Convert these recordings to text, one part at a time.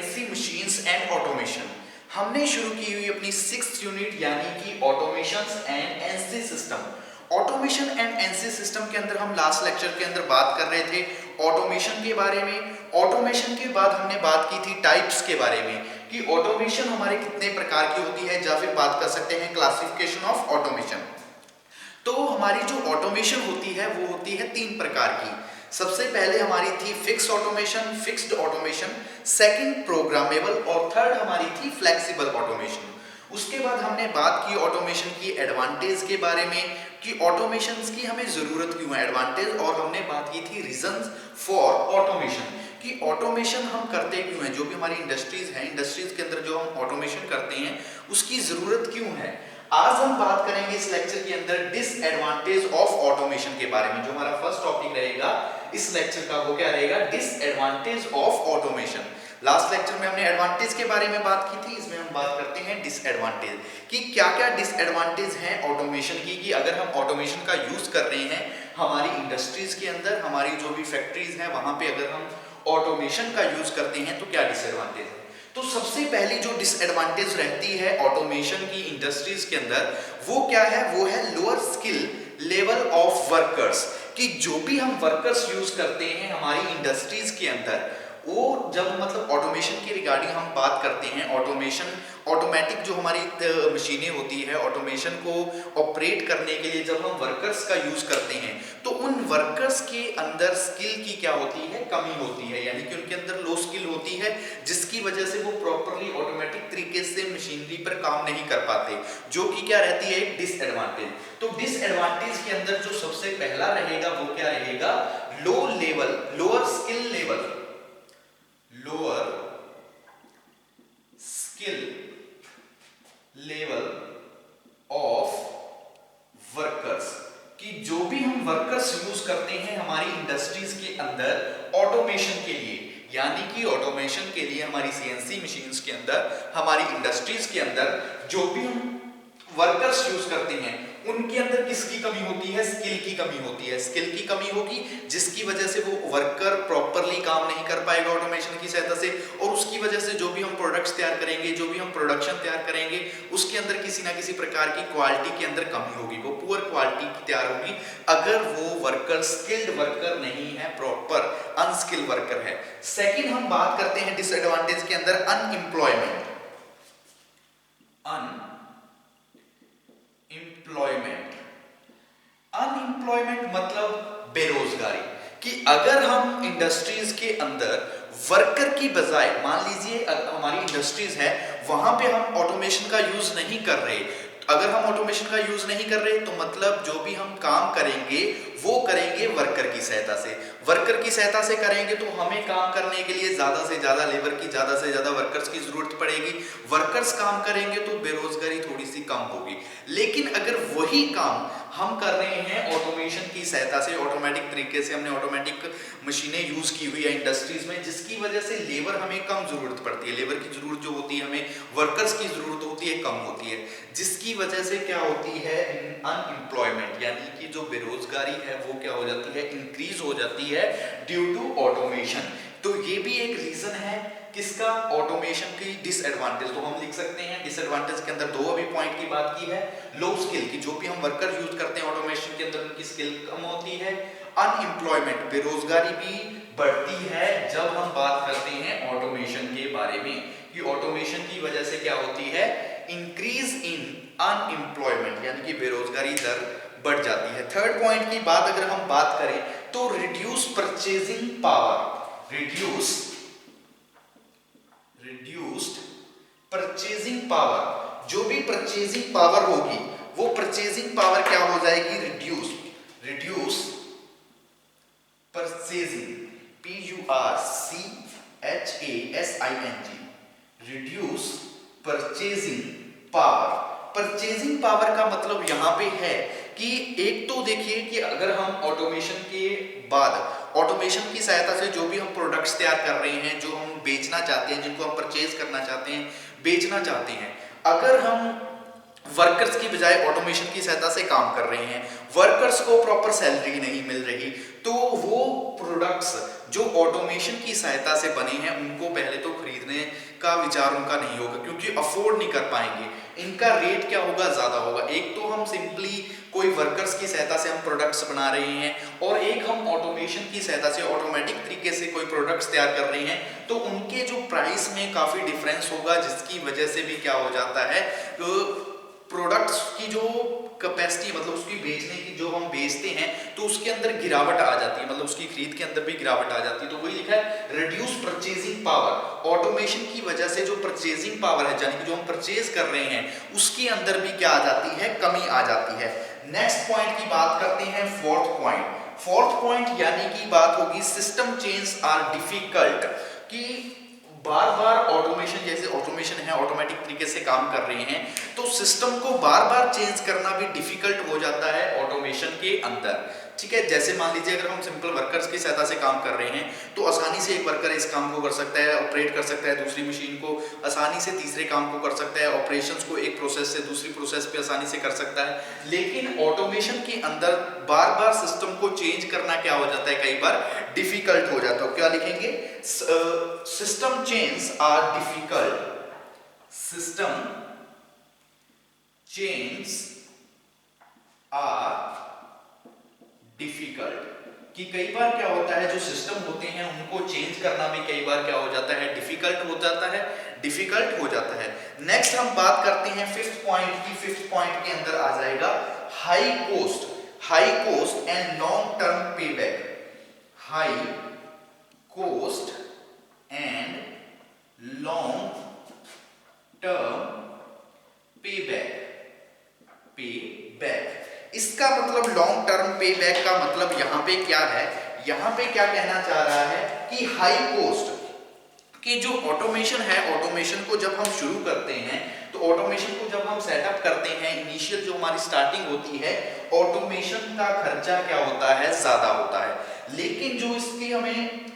CNC machines and automation. हमने शुरू की हुई अपनी 6th यूनिट यानी कि automation and NC system. Automation and NC system के अंदर हम लास्ट लेक्चर के अंदर बात कर रहे थे ऑटोमेशन के बारे में। ऑटोमेशन के बाद हमने बात की थी टाइप्स के बारे में कि ऑटोमेशन हमारे कितने प्रकार की होती है, या फिर बात कर सकते हैं क्लासिफिकेशन ऑफ ऑटोमेशन। तो हमारी जो ऑटोमेशन होती है वो होती है 3 प्रकार की। सबसे पहले हमारी थी fix automation, fixed automation, second programmable और थर्ड हमारी थी फ्लेक्सिबल ऑटोमेशन। उसके बाद हमने बात की ऑटोमेशन की एडवांटेज के बारे में कि ऑटोमेशन की हमें जरूरत क्यों है, एडवांटेज, और हमने बात की थी रीजंस फॉर ऑटोमेशन कि ऑटोमेशन हम करते क्यों हैं। जो भी हमारी इंडस्ट्रीज हैं, इंडस्ट्रीज के अंदर जो हम ऑटोमेशन करते हैं उसकी जरूरत क्यों है। आज हम बात करेंगे इस लेक्चर के अंदर डिसएडवांटेज ऑफ ऑटोमेशन के बारे में। जो हमारा फर्स्ट टॉपिक रहेगा इस लेक्चर का वो क्या रहेगा, disadvantage of automation. Last lecture में हमने एडवांटेज के बारे में बात की थी, इसमें हम बात करते हैं डिसएडवांटेज कि क्या क्या डिसएडवांटेज हैं ऑटोमेशन की। कि अगर हम ऑटोमेशन का यूज कर रहे हैं हमारी इंडस्ट्रीज के अंदर, हमारी जो भी फैक्ट्रीज हैं वहां पे अगर हम ऑटोमेशन का यूज करते हैं तो क्या डिसएडवांटेज है। तो सबसे पहली जो डिसएडवांटेज रहती है ऑटोमेशन की इंडस्ट्रीज के अंदर वो क्या है, वो है lower skill level of workers. कि जो भी हम वर्कर्स यूज करते हैं हमारी इंडस्ट्रीज के अंदर, वो जब मतलब ऑटोमेशन की रिगार्डिंग हम बात करते हैं, ऑटोमेशन ऑटोमेटिक जो हमारी मशीनें होती है ऑटोमेशन को ऑपरेट करने के लिए जब हम वर्कर्स का यूज करते हैं तो उन वर्कर्स के अंदर स्किल की क्या होती है, कमी होती है, यानी कि उनके अंदर लो स्किल होती है जिसकी वजह से वो प्रॉपरली ऑटोमेटिक तरीके से मशीनरी पर काम नहीं कर पाते, जो कि क्या रहती है एक डिसएडवांटेज। तो डिसएडवांटेज के अंदर जो सबसे पहला रहेगा वो क्या रहेगा, low level, lower skill level, lower skill level of workers. कि जो भी हम वर्कर्स यूज करते हैं हमारी इंडस्ट्रीज के अंदर ऑटोमेशन के लिए, यानी कि ऑटोमेशन के लिए हमारी सीएनसी मशीन्स के अंदर, हमारी इंडस्ट्रीज के अंदर जो भी हम वर्कर्स यूज करते हैं उनके अंदर किसकी कमी होती है, स्किल की कमी होती है। स्किल की कमी होगी जिसकी वजह से वो वर्कर प्रॉपरली काम नहीं कर पाएगा ऑटोमेशन की सहायता से, और उसकी वजह से जो भी हम प्रोडक्ट्स तैयार करेंगे, जो भी हम प्रोडक्शन तैयार करेंगे उसके अंदर किसी ना किसी प्रकार की क्वालिटी के अंदर कमी होगी, वो पुअर क्वालिटी की तैयार होगी अगर वो वर्कर स्किल्ड वर्कर नहीं है, प्रॉपर अनस्किल्ड वर्कर है। सेकेंड हम बात करते हैं डिसएडवांटेज के अंदर अनएम्प्लॉयमेंट। अनएम्प्लॉयमेंट मतलब बेरोजगारी। कि अगर हम इंडस्ट्रीज के अंदर वर्कर की बजाय, मान लीजिए हमारी इंडस्ट्रीज है वहां पे हम ऑटोमेशन का यूज नहीं कर रहे, अगर हम ऑटोमेशन का यूज नहीं कर रहे तो मतलब जो भी हम काम करेंगे वो करेंगे वर्कर की सहायता से। वर्कर की सहायता से करेंगे तो हमें काम करने के लिए ज्यादा से ज्यादा लेबर की, ज्यादा से ज्यादा वर्कर्स की जरूरत पड़ेगी। वर्कर्स काम करेंगे तो बेरोजगारी थोड़ी सी कम होगी। लेकिन अगर वही काम हम कर रहे हैं ऑटोमेशन की सहायता से, ऑटोमेटिक तरीके से हमने ऑटोमेटिक मशीनें यूज की हुई है इंडस्ट्रीज में, जिसकी वजह से लेबर हमें कम जरूरत पड़ती है, लेबर की जरूरत जो होती है हमें वर्कर्स की जरूरत होती है कम होती है, जिसकी वजह से क्या होती है अनएम्प्लॉयमेंट, यानी कि जो बेरोजगारी है वो क्या हो जाती है, इंक्रीज हो जाती है ड्यू टू ऑटोमेशन। तो ये भी एक रीजन है किसका, ऑटोमेशन की डिसएडवांटेज। तो हम लिख सकते हैं डिसएडवांटेज के अंदर दो अभी पॉइंट की बात की है, लो स्किल की जो भी हम वर्कर यूज करते हैं ऑटोमेशन के अंदर उनकी स्किल कम होती है, अनएम्प्लॉयमेंट बेरोजगारी भी बढ़ती है जब हम बात करते हैं ऑटोमेशन के बारे में, कि ऑटोमेशन की वजह से क्या होती है, इंक्रीज इन अनएम्प्लॉयमेंट, यानी कि बेरोजगारी दर बढ़ जाती है। थर्ड पॉइंट की बात अगर हम बात करें तो reduce purchasing power, reduced purchasing power. जो भी परचेजिंग पावर होगी वो परचेजिंग पावर क्या हो जाएगी, reduce purchasing, PURCHASING, reduce purchasing power. Purchasing power का मतलब यहां पे है कि एक तो देखिए कि अगर हम ऑटोमेशन के बाद ऑटोमेशन की सहायता से जो भी हम प्रोडक्ट्स तैयार कर रहे हैं, जो हम बेचना चाहते हैं, जिनको हम परचेज करना चाहते हैं, बेचना चाहते हैं, अगर हम वर्कर्स की बजाय ऑटोमेशन की सहायता से काम कर रहे हैं, वर्कर्स को प्रॉपर सैलरी नहीं मिल रही, तो वो प्रोडक्ट्स जो ऑटोमेशन की सहायता से बने हैं उनको पहले तो खरीदने का विचार उनका नहीं होगा, क्योंकि अफोर्ड नहीं कर पाएंगे। इनका रेट क्या होगा, ज़्यादा होगा। एक तो हम सिंपली कोई वर्कर्स की सहायता से हम प्रोडक्ट्स बना रहे हैं, और एक हम ऑटोमेशन की सहायता से ऑटोमेटिक तरीके से कोई प्रोडक्ट्स तैयार कर रहे हैं, तो उनके जो प्राइस में काफ़ी डिफरेंस होगा, जिसकी वजह से भी क्या हो जाता है, प्रोडक्ट्स की जो कैपेसिटी, मतलब उसकी बेचने की, जो हम बेचते हैं तो उसके अंदर गिरावट आ जाती है, मतलब उसकी खरीद के अंदर भी गिरावट आ जाती है। तो वही लिखा है रिड्यूस परचेजिंग पावर। ऑटोमेशन की वजह से जो परचेजिंग पावर है, यानी कि जो हम परचेज कर रहे हैं उसके अंदर भी क्या आ जाती है, कमी आ जाती है। नेक्स्ट पॉइंट की बात करते हैं, फोर्थ पॉइंट। फोर्थ पॉइंट यानी कि बात होगी सिस्टम चेंज आर डिफिकल्ट, कि बार बार ऑटोमेशन, जैसे ऑटोमेशन है ऑटोमेटिक तरीके से काम कर रहे हैं, तो सिस्टम को बार बार चेंज करना भी डिफिकल्ट हो जाता है ऑटोमेशन के अंदर। ठीक है, जैसे मान लीजिए अगर हम सिंपल वर्कर्स की सहायता से काम कर रहे हैं तो आसानी से एक वर्कर इस काम को कर सकता है, ऑपरेट कर सकता है दूसरी मशीन को, आसानी से तीसरे काम को कर सकता है, ऑपरेशंस को एक प्रोसेस से दूसरी प्रोसेस पे आसानी से कर सकता है। लेकिन ऑटोमेशन के अंदर बार बार सिस्टम को चेंज करना क्या हो जाता है, कई बार डिफिकल्ट हो जाता है। क्या लिखेंगे, system change are difficult, system change are difficult, कि कई बार क्या होता है जो सिस्टम होते हैं उनको चेंज करना भी कई बार क्या हो जाता है, डिफिकल्ट हो जाता है, डिफिकल्ट हो जाता है। नेक्स्ट हम बात करते हैं फिफ्थ पॉइंट की। फिफ्थ पॉइंट के अंदर आ जाएगा high cost, high cost and long term payback, high cost and long term payback, payback. इसका मतलब लॉन्ग टर्म पे बैक का मतलब यहां पे क्या है, यहां पे क्या कहना चाह रहा है कि हाई कोस्ट कि जो ऑटोमेशन है, ऑटोमेशन को जब हम शुरू करते हैं तो ऑटोमेशन को जब हम सेटअप करते हैं, इनिशियल जो हमारी स्टार्टिंग होती है, ऑटोमेशन का खर्चा क्या होता है, ज्यादा होता है। लेकिन जो इसकी हमें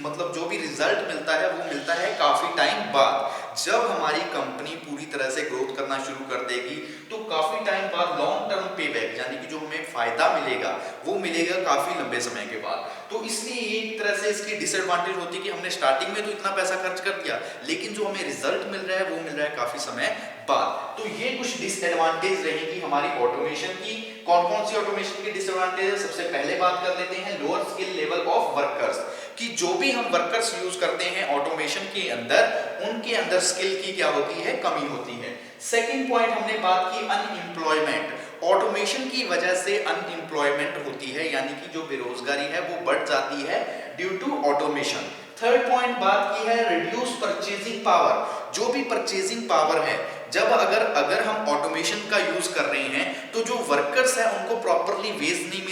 मतलब जो भी रिजल्ट मिलता है वो मिलता है काफी टाइम बाद, जब हमारी कंपनी पूरी तरह से ग्रोथ करना शुरू कर देगी तो काफी टाइम बाद लॉन्ग टर्म पे बैक, यानी कि जो हमें फायदा मिलेगा वो मिलेगा काफी लंबे समय के बाद। तो इसलिए एक तरह से इसकी डिसएडवांटेज होती है कि हमने स्टार्टिंग में तो इतना पैसा खर्च कर दिया, लेकिन जो हमें रिजल्ट मिल रहा है वो मिल रहा है काफी समय बाद। तो ये कुछ डिसएडवांटेज रहेगी हमारी ऑटोमेशन की। कौन कौन सी ऑटोमेशन की डिसएडवांटेज है, सबसे पहले बात कर लेते हैं lower skill level of workers, कि जो भी हम वर्कर्स यूज करते हैं ऑटोमेशन के अंदर, उनके अंदर स्किल की क्या होती है, कमी होती है। सेकंड पॉइंट हमने बात की अनएम्प्लॉयमेंट, ऑटोमेशन की वजह से अनएम्प्लॉयमेंट होती है, यानी कि जो बेरोजगारी है वो बढ़ जाती है due to automation. Third point बात की है रिड्यूस परचेजिंग पावर, जो भी परचेजिंग पावर है, जब अगर हम ऑटोमेशन का यूज कर रहे हैं तो जो वर्कर्स है उनको प्रॉपरली वेज नहीं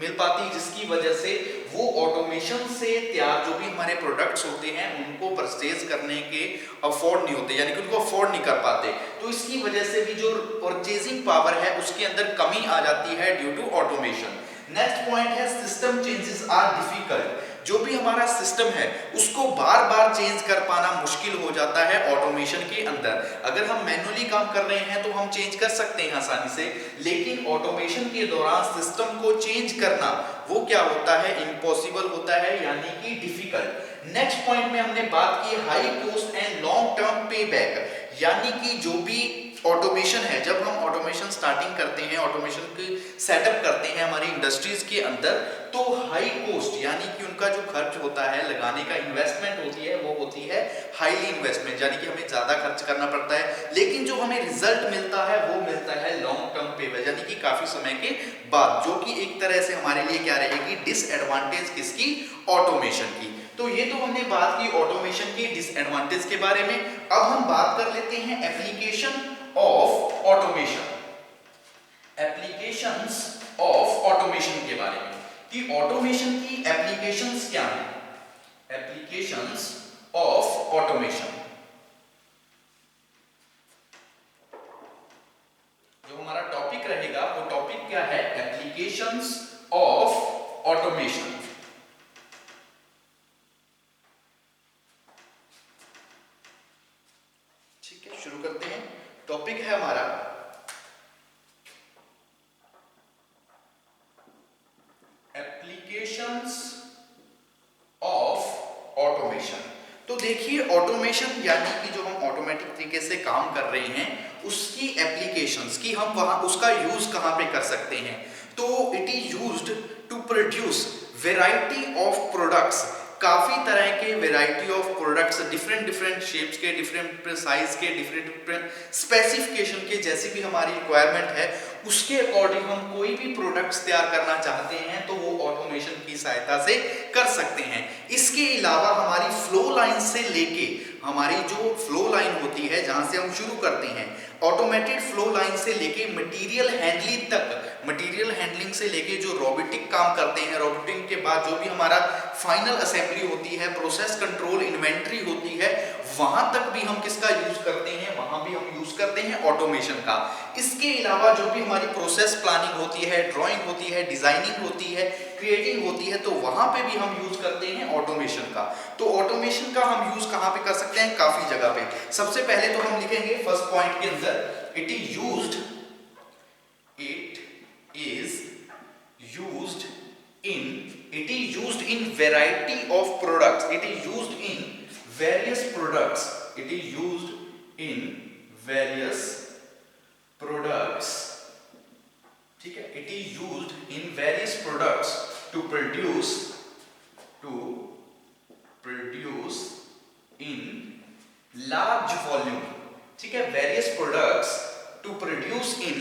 मिल पाती, जिसकी वजह से वो ऑटोमेशन से तैयार जो भी हमारे प्रोडक्ट्स होते हैं उनको परचेज करने के अफोर्ड नहीं होते, यानी कि उनको अफोर्ड नहीं कर पाते। तो इसकी वजह से भी जो परचेजिंग पावर है उसके अंदर कमी आ जाती है due to automation. Next point है सिस्टम चेंजेस आर डिफिकल्ट, जो भी हमारा सिस्टम है उसको बार बार चेंज कर पाना मुश्किल हो जाता है ऑटोमेशन के अंदर। अगर हम मैन्युअली काम कर रहे हैं तो हम चेंज कर सकते हैं आसानी से, लेकिन ऑटोमेशन के दौरान सिस्टम को चेंज करना वो क्या होता है, इम्पॉसिबल होता है, यानी कि डिफिकल्ट। नेक्स्ट पॉइंट में हमने बात की high cost and long term पे बैक, यानी कि जो भी ऑटोमेशन है, जब हम ऑटोमेशन स्टार्टिंग करते हैं, ऑटोमेशन की सेटअप करते हैं हमारी इंडस्ट्रीज के अंदर, तो हाई कॉस्ट यानी कि उनका जो खर्च होता है, लगाने का इन्वेस्टमेंट होती है, वो होती है हाईली इन्वेस्टमेंट, यानी कि हमें ज्यादा खर्च करना पड़ता है, लेकिन जो हमें रिजल्ट मिलता है वो मिलता है लॉन्ग टर्म पे, यानी कि काफी समय के बाद, जो कि एक तरह से हमारे लिए क्या रहेगी, डिसएडवांटेज किसकी, ऑटोमेशन की। तो ये तो हमने बात की ऑटोमेशन की डिसएडवांटेज के बारे में। अब हम बात कर लेते हैं application of automation, applications of automation के बारे में, कि ऑटोमेशन की एप्लीकेशंस क्या हैं, एप्लीकेशंस ऑफ ऑटोमेशन। जो हमारा टॉपिक रहेगा वो टॉपिक क्या है, एप्लीकेशंस ऑफ ऑटोमेशन। ठीक है, शुरू करते हैं। टॉपिक है हमारा एप्लीकेशंस देखिए ऑटोमेशन यानी कि जो हम ऑटोमेटिक तरीके से काम कर रहे हैं उसकी एप्लीकेशंस की हम वहां उसका यूज कहां पे कर सकते हैं। तो it is used to produce variety of products, काफी तरह के variety of products, different different shapes के, डिफरेंट साइज के, डिफरेंट डिफरेंट स्पेसिफिकेशन के, जैसी भी हमारी रिक्वायरमेंट है उसके अकॉर्डिंग हम कोई भी प्रोडक्ट्स तैयार करना चाहते हैं तो वो ऑटोमेशन की सहायता से कर सकते हैं। इसके अलावा हमारी फ्लो लाइन से लेके, हमारी जो फ्लो लाइन होती है जहां से हम शुरू करते हैं ऑटोमेटेड फ्लो लाइन से लेके मटेरियल हैंडलिंग तक, मटेरियल हैंडलिंग से लेके जो रोबोटिक काम करते हैं, रोबोटिक के बाद जो भी हमारा फाइनल असेंबली होती है, प्रोसेस कंट्रोल, इन्वेंट्री होती है, वहां तक भी हम किसका यूज करते हैं, वहां भी हम यूज करते हैं ऑटोमेशन का। इसके अलावा जो भी हमारी प्रोसेस प्लानिंग होती है, ड्राइंग होती है, डिजाइनिंग होती है, क्रिएटिंग होती है, तो वहां पे भी हम यूज करते हैं ऑटोमेशन का। तो ऑटोमेशन का हम यूज कहां पे कर सकते हैं, काफी जगह पे। सबसे पहले तो हम लिखेंगे फर्स्ट पॉइंट के अंदर, it is used in variety of products, it is used in various products, it is used in various products, ठीक है, it is used in various products to produce in large volume, ठीक है, various products to produce in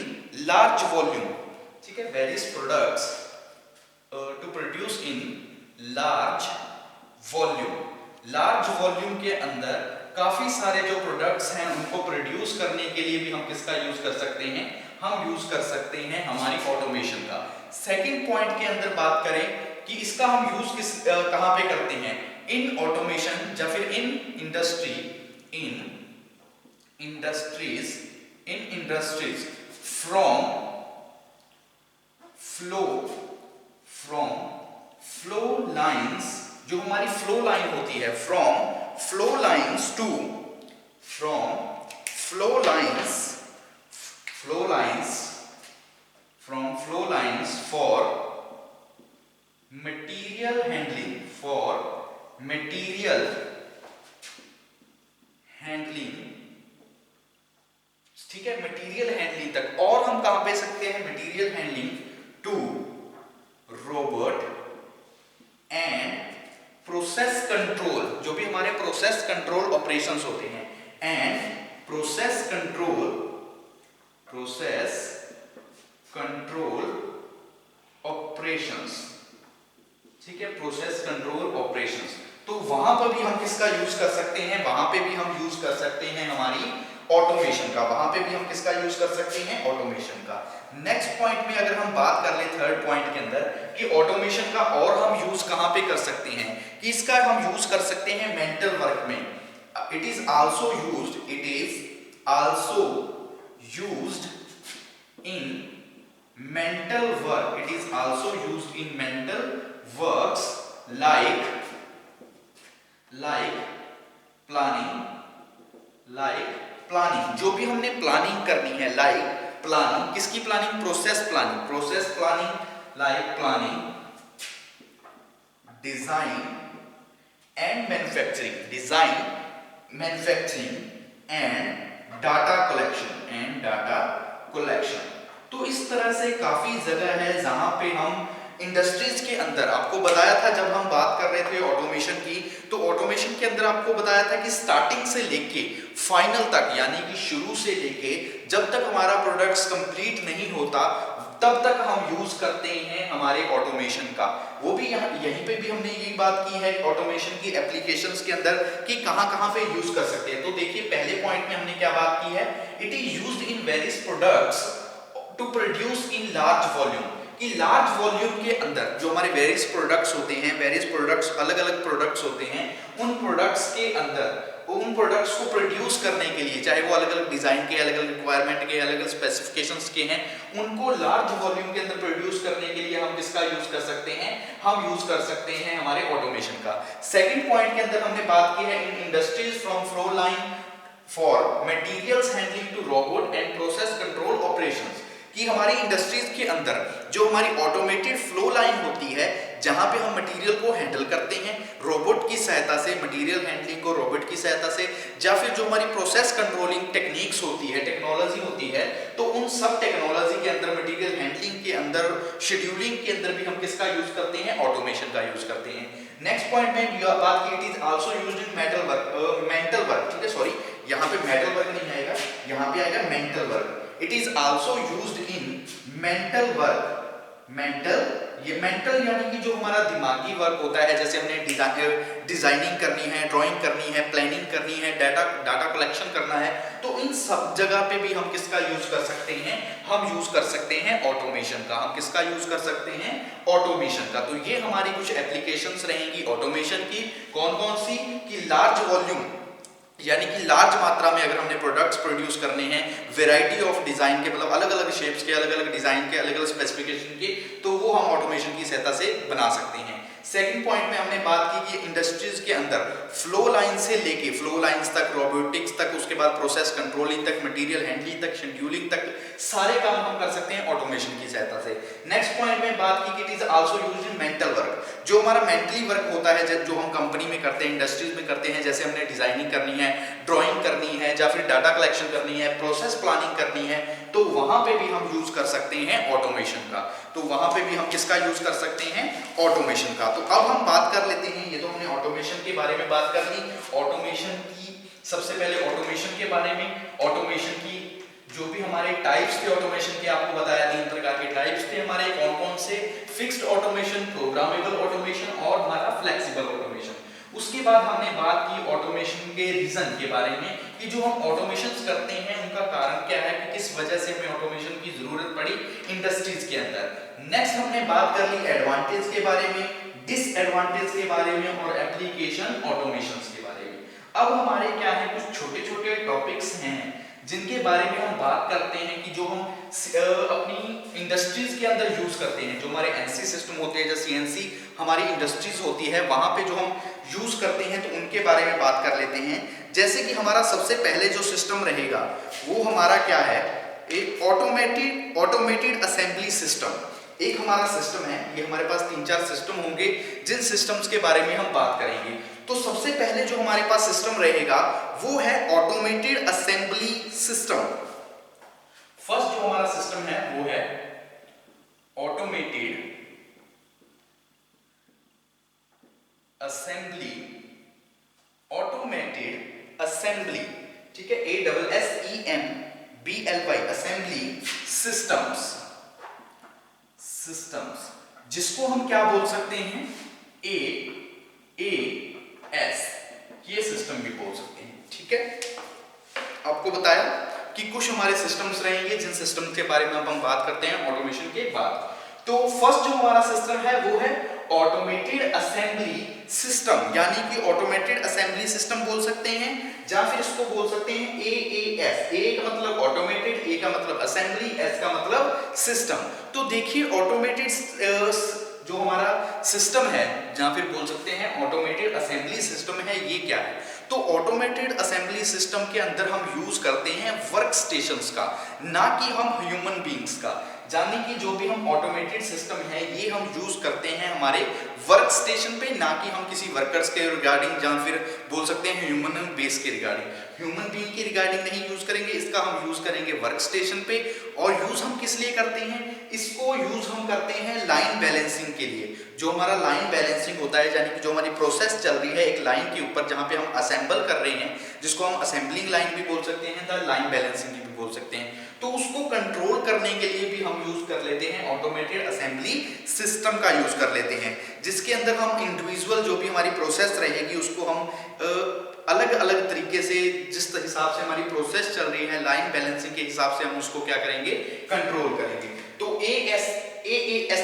large volume, ठीक है, various products to produce in large volume, large volume के अंदर काफी सारे जो प्रोडक्ट्स हैं उनको प्रोड्यूस करने के लिए भी हम किसका यूज कर सकते हैं, हम यूज कर सकते हैं हमारी ऑटोमेशन का। सेकंड पॉइंट के अंदर बात करें कि इसका हम यूज किस कहां पे करते हैं, इन ऑटोमेशन या फिर इन इंडस्ट्रीज फ्लो लाइंस, जो हमारी फ्लो लाइन होती है, from flow lines for material handling, ठीक है, मटेरियल हैंडलिंग तक। और हम कहां पे सकते हैं, material handling to robot and process control, जो भी हमारे प्रोसेस कंट्रोल ऑपरेशंस होते हैं, एंड प्रोसेस कंट्रोल ऑपरेशंस, ठीक है, प्रोसेस कंट्रोल ऑपरेशंस। तो वहां पर भी हम किसका यूज कर सकते हैं, वहां पे भी हम यूज कर सकते हैं हमारी ऑटोमेशन का, वहां पे भी हम किसका यूज कर सकते हैं, ऑटोमेशन का। नेक्स्ट पॉइंट में अगर हम बात कर ले थर्ड पॉइंट के अंदर कि ऑटोमेशन का और हम यूज कहां पे कर सकते हैं, कि इसका हम यूज कर सकते हैं मेंटल वर्क में। It is also used in mental works like planning, जो भी हमने प्लानिंग करनी है, लाइक प्लानिंग, किसकी planning, process planning, like planning, design and manufacturing and data collection. तो इस तरह से काफी जगह है जहां पे हम इंडस्ट्रीज के अंदर, आपको बताया था जब हम बात कर रहे थे ऑटोमेशन की, तो ऑटोमेशन के अंदर आपको बताया था कि स्टार्टिंग से लेके फाइनल तक, यानी कि शुरू से लेके जब तक हमारा प्रोडक्ट्स कंप्लीट नहीं होता तब तक हम यूज करते हैं हमारे ऑटोमेशन का। वो भी यहीं पे भी हमने यही बात की है ऑटोमेशन की एप्लीकेशंस के अंदर कि कहां पे यूज कर सकते हैं। तो देखिए पहले पॉइंट में हमने क्या बात की है, it is used in various products to produce in large volume, कि लार्ज वॉल्यूम के अंदर जो हमारे वेरियस प्रोडक्ट्स होते हैं, वेरियस प्रोडक्ट्स अलग अलग प्रोडक्ट्स होते हैं, उन प्रोडक्ट्स के अंदर उन प्रोडक्ट्स को प्रोड्यूस करने के लिए, चाहे वो अलग अलग डिजाइन के, अलग अलग रिक्वायरमेंट के, अलग अलग स्पेसिफिकेशंस के हैं, उनको लार्ज वॉल्यूम के अंदर प्रोड्यूस करने के लिए हम किसका यूज कर सकते हैं, हम यूज कर सकते हैं हमारे ऑटोमेशन का। सेकंड पॉइंट के अंदर हमने बात की है इन industries from flow line for materials handling to robot and process control operations, कि हमारी इंडस्ट्रीज के अंदर जो हमारी ऑटोमेटेड फ्लो लाइन होती है, जहां पे हम मटेरियल को हैंडल करते हैं रोबोट की सहायता से, मटेरियल हैंडलिंग को रोबोट की सहायता से, या फिर जो हमारी प्रोसेस कंट्रोलिंग टेक्निक्स होती है, टेक्नोलॉजी होती है, तो उन सब टेक्नोलॉजी के अंदर, मटेरियल हैंडलिंग के अंदर, शेड्यूलिंग के अंदर भी हम किसका यूज करते हैं? ऑटोमेशन का यूज करते हैं। नेक्स्ट पॉइंट में बात की, it is also used in mental work, ठीक है, सॉरी यहाँ पे मेटल वर्क नहीं आएगा, यहाँ पे आएगा mental work. It is also used in mental work. Mental, ये मेंटल यानी कि जो हमारा दिमागी वर्क होता है, जैसे हमने डिजाइनिंग करनी है, ड्राइंग करनी है, प्लानिंग करनी है, डाटा कलेक्शन करना है, तो इन सब जगह पे भी हम किसका यूज कर सकते हैं? हम यूज कर सकते हैं ऑटोमेशन का। हम किसका यूज कर सकते हैं? ऑटोमेशन का। तो ये हमारी कुछ एप्लीकेशंस रहेंगी ऑटोमेशन की। कौन कौन सी? कि लार्ज वॉल्यूम, यानी कि लार्ज मात्रा में अगर हमने प्रोडक्ट्स प्रोड्यूस करने हैं, वैरायटी ऑफ डिजाइन के, मतलब अलग अलग शेप्स के, अलग अलग डिजाइन के, अलग अलग स्पेसिफिकेशन के, तो वो हम ऑटोमेशन की सहायता से बना सकते हैं। सेकंड पॉइंट में हमने बात की कि इंडस्ट्रीज के अंदर फ्लो लाइन से लेके फ्लो लाइंस तक, रोबोटिक्स तक, उसके बाद प्रोसेस कंट्रोलिंग तक, मटेरियल हैंडलिंग तक, शेड्यूलिंग तक, सारे काम हम कर सकते हैं ऑटोमेशन की सहायता से। नेक्स्ट पॉइंट में बात की कि it is also used in mental work. जो हमारा मेंटली वर्क होता है, जो हम कंपनी में करते हैं, इंडस्ट्रीज में करते हैं, जैसे हमने डिजाइनिंग करनी है, ड्राइंग करनी है, या फिर डाटा कलेक्शन करनी है, प्रोसेस प्लानिंग करनी है, तो वहां पे भी हम यूज कर सकते हैं ऑटोमेशन का। तो वहां पे भी हम किसका यूज कर सकते हैं? ऑटोमेशन का। तो अब हम बात कर लेते हैं, ये तो हमने ऑटोमेशन के बारे में बात कर ली। ऑटोमेशन की सबसे पहले ऑटोमेशन के बारे में, ऑटोमेशन की जो भी हमारे टाइप्स थे ऑटोमेशन के, आपको बताया 3 प्रकार के टाइप्स थे हमारे। कौन कौन से? फिक्स्ड ऑटोमेशन, प्रोग्रामेबल ऑटोमेशन और हमारा फ्लेक्सिबल ऑटोमेशन। उसके बाद हमने बात की ऑटोमेशन के रीजन के बारे में, कि जो हम ऑटोमेशंस करते हैं उनका कारण क्या है, कि किस वजह से हमें ऑटोमेशन की जरूरत पड़ी इंडस्ट्रीज के अंदर। नेक्स्ट हमने बात कर ली एडवांटेज के बारे में, डिसएडवांटेज के बारे में और एप्लीकेशन ऑटोमेशंस के बारे में। अब हमारे क्या है, कुछ छोटे छोटे टॉपिक्स हैं जिनके बारे में हम बात करते हैं कि जो हम अपनी इंडस्ट्रीज के अंदर यूज करते हैं। जो हमारे एनसी सिस्टम होते हैं, जैसे सीएनसी हमारी इंडस्ट्रीज होती है, वहां पे जो हम यूज करते हैं, तो उनके बारे में बात कर लेते हैं। जैसे कि हमारा सबसे पहले जो सिस्टम रहेगा वो हमारा क्या है? एक ऑटोमेटेड असेंबली सिस्टम। एक हमारा सिस्टम है, ये हमारे पास 3-4 सिस्टम होंगे जिन सिस्टम्स के बारे में हम बात करेंगे। तो सबसे पहले जो हमारे पास सिस्टम रहेगा वो है ऑटोमेटेड असेंबली सिस्टम। फर्स्ट जो हमारा सिस्टम है वो है ऑटोमेटेड असेंबली, ऑटोमेटेड असेंबली, ठीक है, ASSEMBLY, असेंबली सिस्टम्स। सिस्टम्स जिसको हम क्या बोल सकते हैं? AAS, ये सिस्टम भी बोल सकते हैं, ठीक है। आपको बताया कि कुछ हमारे सिस्टम्स रहेंगे जिन सिस्टम के बारे में अब हम बात करते हैं ऑटोमेशन के बाद। तो फर्स्ट जो हमारा सिस्टम है वो है ऑटोमेटेड असेंबली सिस्टम, यानी कि ऑटोमेटेड असेंबली सिस्टम बोल सकते हैं, या फिर इसको बोल सकते हैं AAS। A का मतलब ऑटोमेटेड, A का मतलब असेंबली, S का मतलब सिस्टम। तो देखिए ऑटोमेटेड जो हमारा सिस्टम है, जहां फिर बोल सकते हैं ऑटोमेटेड असेंबली सिस्टम है, ये क्या है? तो ऑटोमेटेड असेंबली सिस्टम के अंदर हम यूज करते हैं वर्क स्टेशंस का, ना कि हम ह्यूमन बींग्स का। यानी कि जो भी हम ऑटोमेटेड सिस्टम है ये हम यूज करते हैं हमारे वर्क स्टेशन पे, ना कि हम किसी वर्कर्स के रिगार्डिंग, या फिर बोल सकते हैं ह्यूमन बेस के रिगार्डिंग, ह्यूमन बीइंग की रिगार्डिंग नहीं यूज करेंगे। इसका हम यूज करेंगे वर्क स्टेशन पे। और यूज हम किस लिए करते हैं? इसको यूज हम करते हैं लाइन बैलेंसिंग के लिए। जो हमारा लाइन बैलेंसिंग होता है, यानी कि जो हमारी प्रोसेस चल रही है एक लाइन के ऊपर, जहां पे हम असेंबल कर रहे हैं, जिसको हम असेंबलिंग लाइन भी बोल सकते हैं, द लाइन बैलेंसिंग भी बोल सकते हैं, तो उसको कंट्रोल करने के लिए भी हम यूज कर लेते हैं ऑटोमेटेड असेंबली सिस्टम का यूज कर लेते हैं, जिसके अंदर हम इंडिविजुअल जो भी हमारी प्रोसेस रहेगी उसको हम अलग अलग तरीके से, जिस हिसाब से हमारी प्रोसेस चल रही है लाइन बैलेंसिंग के हिसाब से, हम उसको क्या करेंगे? कंट्रोल करेंगे। तो AAS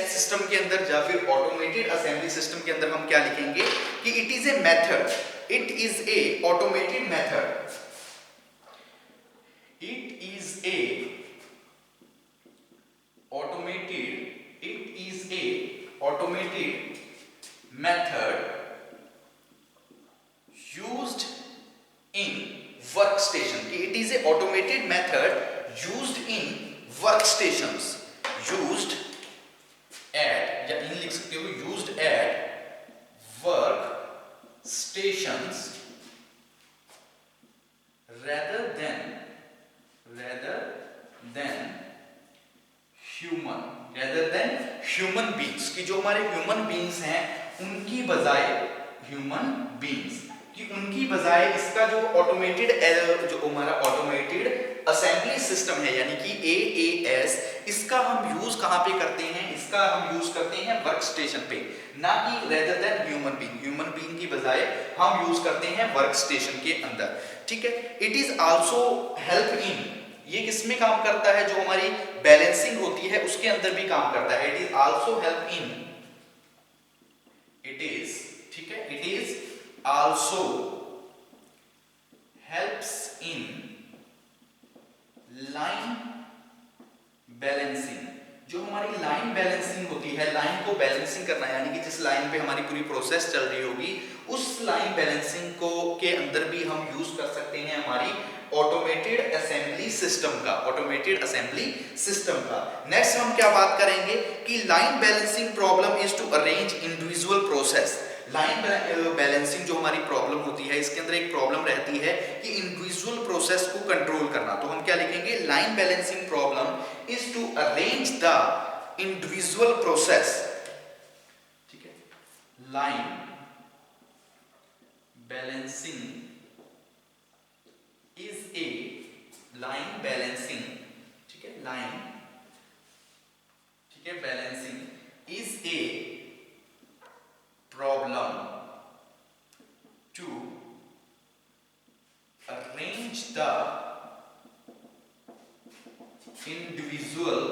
सिस्टम के अंदर या फिर ऑटोमेटेड असेंबली सिस्टम के अंदर हम क्या लिखेंगे कि it is a method, it is A automated method, it is a automated method used in workstation, it is a automated method used in workstations, used at, या इन लिख सकते हो used at stations rather than human beings, कि जो हमारे human beings हैं उनकी बजाय इसका जो ऑटोमेटेड जो हमारा ऑटोमेटेड असेंबली सिस्टम है यानी कि AAS, इसका हम यूज कहां पे करते हैं? इसका हम यूज करते हैं वर्क स्टेशन पे, ना कि रेदर देन ह्यूमन बीइंग की बजाय हम यूज करते हैं वर्क स्टेशन के अंदर। ठीक है। It is also help in, ये किसमें काम करता है? जो हमारी बैलेंसिंग होती है उसके अंदर भी काम करता है। It is also help in, it is, ठीक है, it is also helps in line balancing. जो हमारी लाइन बैलेंसिंग होती है, लाइन को बैलेंसिंग करना यानी कि जिस लाइन पे हमारी पूरी प्रोसेस चल रही होगी उस लाइन बैलेंसिंग को के अंदर भी हम यूज कर सकते हैं हमारी ऑटोमेटेड असेंबली सिस्टम का। नेक्स्ट हम क्या बात करेंगे कि line balancing problem is to arrange individual process. Line balancing जो हमारी प्रॉब्लम होती है इसके अंदर एक प्रॉब्लम रहती है कि इंडिविजुअल प्रोसेस को कंट्रोल करना। तो हम क्या लिखेंगे? Line balancing problem is to arrange the individual process. ठीक है। Line balancing is a, line balancing, ठीक है, लाइन, ठीक है, balancing is a problem to arrange the individual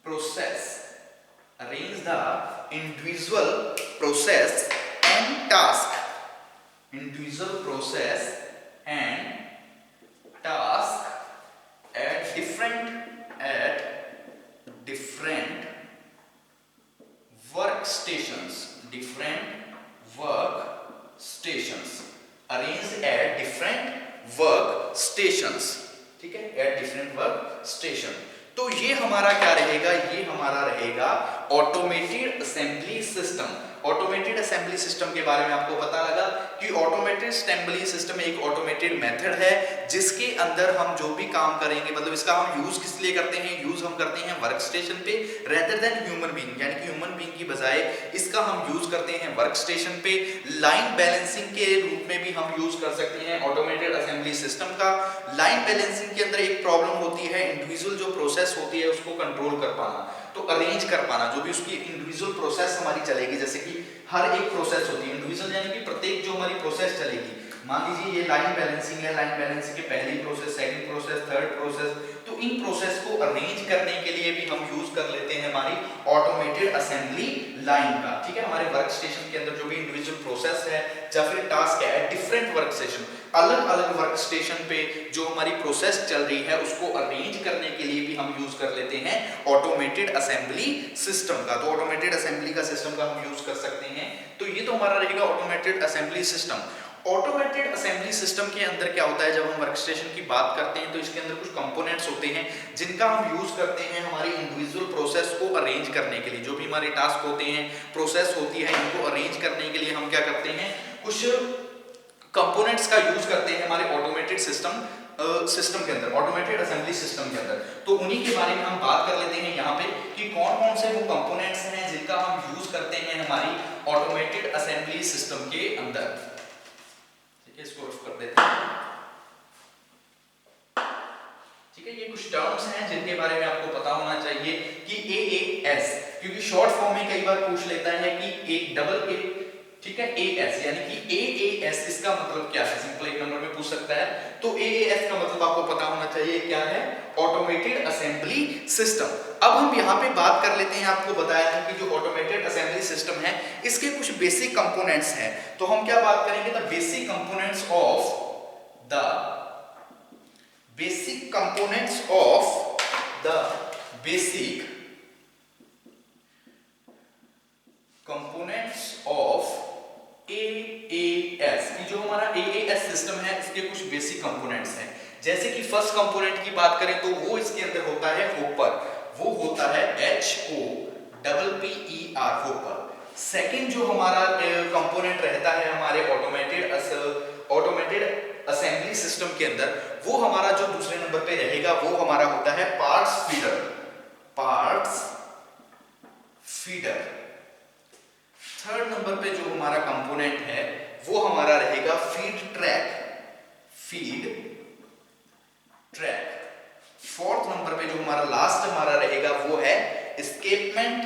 process, and task, at different workstations, arranged at different workstations, ठीक है, at different workstation। तो ये हमारा क्या रहेगा? ये हमारा रहेगा automated assembly system. Automated assembly system के बारे में आपको पता लगा कि ऑटोमेटेड असेंबली सिस्टम एक ऑटोमेटेड मेथड है जिसके अंदर हम जो भी काम करेंगे, मतलब इसका हम यूज किस लिए करते हैं? यूज हम करते हैं वर्क स्टेशन पे रेदर देन ह्यूमन बीइंग, यानी कि ह्यूमन बीइंग की बजाय इसका हम यूज करते हैं वर्क स्टेशन पे। लाइन बैलेंसिंग के रूप में भी हम यूज कर सकते हैं ऑटोमेटेड असेंबली सिस्टम का। लाइन बैलेंसिंग के अंदर एक प्रॉब्लम होती है इंडिविजुअल जो प्रोसेस होती है उसको कंट्रोल कर पाना, तो अरेंज कर पाना, जो भी उसकी इंडिविजुअल प्रोसेस हमारी चलेगी। जैसे कि हर एक प्रोसेस होती है इंडिविजुअल, यानी कि प्रत्येक जो हमारी प्रोसेस चलेगी, मान लीजिए ये लाइन बैलेंसिंग है, लाइन बैलेंसिंग की पहली process, second process, third process, तो इन प्रोसेस को अरेंज करने के लिए भी हम यूज कर लेते हैं हमारी ऑटोमेटेड असेंबली लाइन का। ठीक है। हमारे वर्क स्टेशन के अंदर जो भी इंडिविजुअल प्रोसेस है या फिर टास्क है, डिफरेंट वर्क स्टेशन, अलग अलग वर्क स्टेशन पे जो हमारी प्रोसेस चल रही है उसको अरेंज करने के लिए भी हम यूज कर लेते हैं ऑटोमेटेड असेंबली सिस्टम का। तो ऑटोमेटेड असेंबली का सिस्टम का हम यूज कर सकते हैं। तो ये तो हमारा रहेगा automated assembly system. Automated assembly system के अंदर क्या होता है? जब हम वर्क स्टेशन की बात करते हैं तो इसके अंदर कुछ कंपोनेंट्स होते हैं जिनका हम यूज करते हैं हमारी इंडिविजुअल प्रोसेस को अरेंज करने के लिए। जो भी हमारे टास्क होते हैं, प्रोसेस होती है, इनको अरेंज करने के लिए हम क्या करते हैं? कुछ कंपोनेंट्स का यूज करते हैं हमारे ऑटोमेटेड सिस्टम के अंदर, ऑटोमेटेड असेंबली सिस्टम के अंदर। तो उन्हीं के बारे में हम बात कर लेते हैं यहाँ पे कि कौन कौन से वो कंपोनेंट्स हैं जिनका हम यूज करते हैं हमारी ऑटोमेटेड असेंबली सिस्टम के अंदर। ठीक है, इसको ऑफ कर देते हैं। ठीक है, ये कुछ टर्म्स हैं जिनके बारे में आपको पता होना चाहिए कि AAS, क्योंकि शॉर्ट फॉर्म में कई बार पूछ लेता है कि एक डबल ए, ठीक है, AS यानी कि AAS इसका मतलब क्या है? सिंपल एक नंबर में पूछ सकता है। तो AAS का मतलब आपको पता होना चाहिए क्या है? Automated assembly system. अब हम यहाँ पे बात कर लेते हैं, आपको बताया था कि जो ऑटोमेटेड असेंबली सिस्टम है इसके कुछ बेसिक कंपोनेंट्स हैं। तो हम क्या बात करेंगे? The basic components of the basic components of AAS, कि जो हमारा AAS सिस्टम है इसके कुछ बेसिक कंपोनेंट्स हैं। जैसे कि फर्स्ट कंपोनेंट की बात करें तो वो इसके अंदर होता है होपर, वो होता है HOPPER, होपर। सेकंड जो हमारा कंपोनेंट रहता है हमारे ऑटोमेटेड असेंबली सिस्टम के अंदर, वो हमारा जो दूसरे नंबर पे रहेगा वो हमारा होता है parts feeder. Parts feeder. Third number पे जो हमारा कंपोनेंट है वो हमारा रहेगा feed track. Feed track. Fourth number पे जो हमारा लास्ट हमारा रहेगा वो है एस्केपमेंट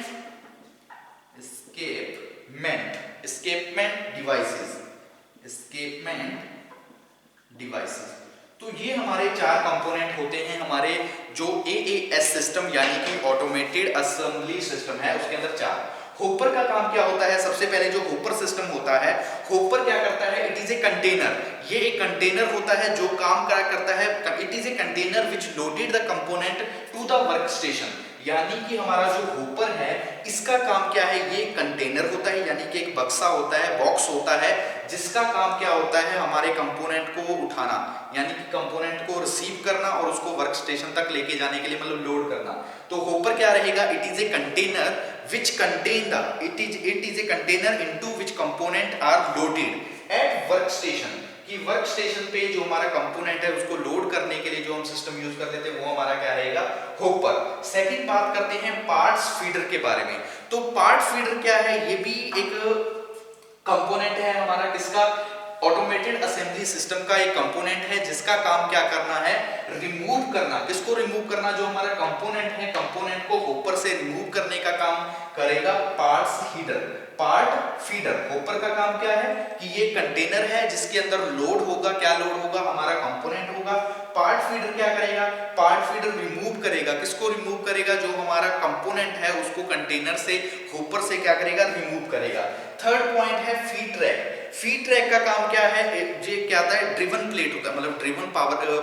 डिवाइसेस। तो ये हमारे चार कंपोनेंट होते हैं हमारे जो एएएस सिस्टम यानी कि ऑटोमेटेड असेंबली सिस्टम है उसके अंदर चार। होपर का काम क्या होता है? सबसे पहले जो होपर सिस्टम होता है, होपर क्या करता है? It is a container. ये एक कंटेनर होता है जो काम क्या करता है? It is a container which loaded the component to the work station. यानी कि हमारा जो होपर है इसका काम क्या है? ये कंटेनर होता है यानी कि एक बक्सा होता है, बॉक्स होता है, जिसका काम क्या होता है? हमारे कंपोनेंट को उठाना यानी कि कंपोनेंट को रिसीव करना और उसको वर्क स्टेशन तक लेके जाने के लिए मतलब लोड करना। तो होपर क्या रहेगा? It is a container which contain the it is a container into which component are loaded at workstation। कि वर्क स्टेशन पे जो हमारा कंपोनेंट है उसको लोड करने के लिए जो हम सिस्टम यूज कर लेते हैं वो हमारा क्या रहेगा? होपर। सेकंड बात करते हैं पार्ट्स फीडर के बारे में। तो पार्ट फीडर क्या है? ये भी एक कंपोनेंट है हमारा किसका? ऑटोमेटेड असेंबली सिस्टम का एक कंपोनेंट है जिसका काम क्या करना है? रिमूव करना। किसको रिमूव करना? जो हमारा कंपोनेंट है, कंपोनेंट को होपर से रिमूव करने का काम करेगा parts feeder. Part feeder hopper का काम क्या है? कि ये कंटेनर है जिसके अंदर लोड होगा। क्या लोड होगा? हमारा कंपोनेंट होगा। पार्ट फीडर क्या करेगा? पार्ट फीडर रिमूव करेगा। किसको रिमूव करेगा? जो हमारा कंपोनेंट है उसको कंटेनर से, होपर से क्या करेगा? रिमूव करेगा। थर्ड पॉइंट है फीड ट्रैक। फीड ट्रैक का काम क्या है? ये क्या होता है? ड्रिवन प्लेट होता है, मतलब ड्रिवन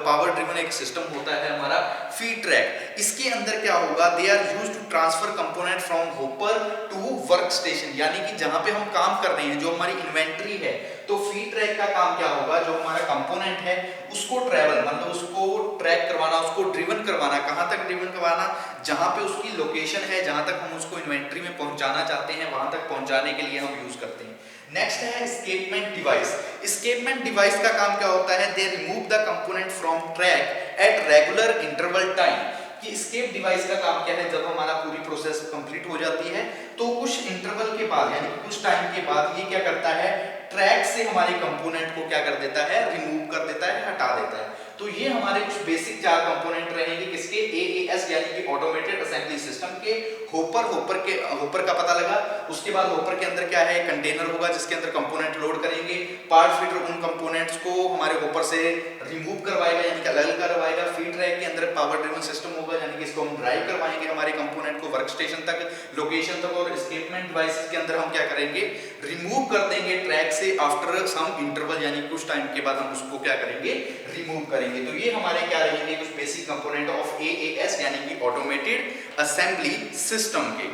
पावर ड्रिवन एक सिस्टम होता है हमारा फीड ट्रैक। इसके अंदर क्या होगा? They are used to transfer component from hopper to work station. यानी कि जहां पे हम काम कर रहे हैं, जो हमारी इन्वेंटरी है, तो फीड ट्रैक का काम क्या होगा? जो हमारा कंपोनेंट है उसको ट्रैवल मतलब उसको ट्रैक करवाना, उसको ड्रिवन करवाना। कहां तक ड्रिवन करवाना? जहां पे उसकी लोकेशन है, जहां तक हम उसको इन्वेंटरी में पहुंचाना चाहते हैं वहां तक पहुंचाने के लिए हम यूज करते हैं। नेक्स्ट है एस्केपमेंट डिवाइस। एस्केपमेंट डिवाइस का काम क्या होता है? They remove the component from track at regular interval time. कि एस्केप डिवाइस का काम क्या है? जब हमारा पूरी प्रोसेस कंप्लीट हो जाती है तो कुछ इंटरवल के बाद यानी कुछ टाइम के बाद ये क्या करता है? ट्रैक से हमारे कंपोनेंट को क्या कर देता है? रिमूव कर देता है, हटा देता है। तो ये हमारे कुछ बेसिक चार कंपोनेंट रहेंगे किसके? एएएस यानी कि ऑटोमेटेड असेंबली सिस्टम के। होपर का पता लगा। उसके बाद होपर के अंदर क्या है? कंटेनर होगा जिसके अंदर कंपोनेंट लोड करेंगे। पार्ट फीडर उन कंपोनेंट्स को हमारे होपर से रिमूव करवाएगा यानी कि अलग करवाएगा। फीड ट्रैक के अंदर पावर ड्रिवन सिस्टम होगा यानी कि इसको हम ड्राइव करवाएंगे हमारे कंपोनेंट को वर्क स्टेशन तक, लोकेशन तक। और एस्केपमेंट डिवाइस के अंदर हम क्या करेंगे? रिमूव कर देंगे ट्रैक से आफ्टर सम इंटरवल यानी कुछ टाइम के बाद हम उसको क्या करेंगे? रिमूव करेंगे। तो ये हमारे क्या रहेंगे? कुछ बेसिक कंपोनेंट ऑफ एएएस यानी कि ऑटोमेटेड असेंबली सिस्टम के।